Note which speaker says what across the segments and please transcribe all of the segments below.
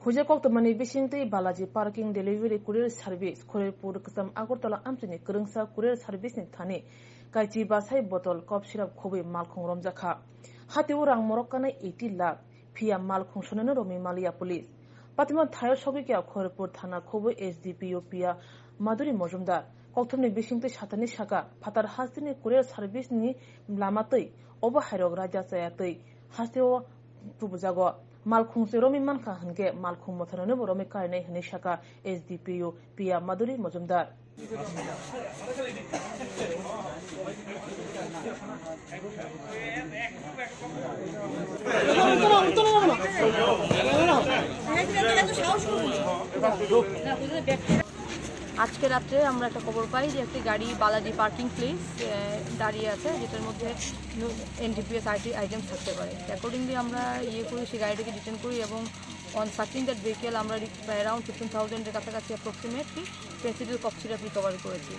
Speaker 1: Hujakok the money wishing the Balaji parking delivery courier service, Courier Purkasam Agortola Amtini, Kurungsa courier service in Tani, Kaiti Basai bottle, cop syrup Kobe Malkong Romjaka. Hatiurang Morokni 80 lakh, Pia Malkong Shonoromi Malia police. Patiman Tayo Shogika Courier Tana Kobe SDPO Pia Maduri Mojumdar, Koktomni wishing the Shatani Shaka, Patar Hastini courier service ni Lamatui, over Herog Raja Sayatui, Hastio tubujakkha. Malkhung se romi man kha hange malkhung mothana bo romi kai nei hani shaka SDPO Pia Maduri Mojumdar
Speaker 2: আজকে রাতে আমরা একটা খবর পাই যে একটি গাড়ি Balaji parking place দাঁড়িয়ে আছে যেটার মধ্যে এনডিপিএস আইটেম থাকতে পারে অ্যাকর্ডিংলি আমরা করি সেই গাড়িটাকে ডিটেন করি এবং অন সার্চিং দ্যাট ভেহিকেল আমরা অ্যারাউন্ড 15,000 কাছাকাছি approximately Phensedyl cough syrup recover করেছি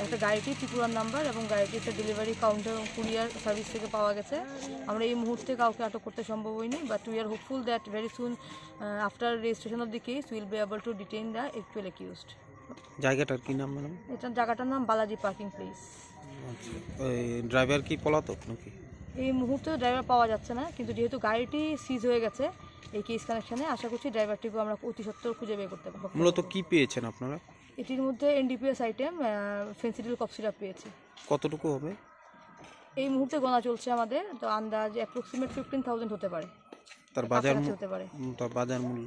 Speaker 2: একটা গাড়িটি ত্রিপুরার নাম্বার এবং গাড়িটি একটা ডেলিভারি কাউন্টার কুরিয়ার সার্ভিস থেকে পাওয়া গেছে আমরা এই মুহূর্তে কাউকে আটক করতে সম্ভব হয়নি but we are hopeful that very soon after registration of the case will be able to detain the actual accused
Speaker 3: জায়গাটার কি নাম ম্যাডাম?
Speaker 2: এটা জায়গাটার নাম বালাজি পার্কিং প্লেস।
Speaker 3: আচ্ছা, ড্রাইভার কি পলাতক নাকি?
Speaker 2: এই মুহূর্তে ড্রাইভার পাওয়া যাচ্ছে না, কিন্তু যেহেতু গাড়িটি সিজ হয়ে গেছে এই কেস কানেকশনে আশা করছি ড্রাইভারটিকে আমরা অতি সত্বর খুঁজে বের করতে পারবো।
Speaker 3: মূলত কি পেয়েছেন আপনারা?
Speaker 2: এটির মধ্যে NDPS item Phensedyl cough syrup পেয়েছি।
Speaker 3: কতটুকু হবে?
Speaker 2: এই মুহূর্তে গোনা চলছে আমাদের, তো আন্দাজ অ্যাপ্রক্সিমেট 15,000 হতে পারে।
Speaker 3: তার বাজার মূল্য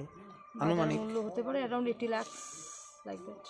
Speaker 3: আনুমানিক
Speaker 2: মূল্য হতে পারে অ্যারাউন্ড 80 লাখ লাইক দ্যাট।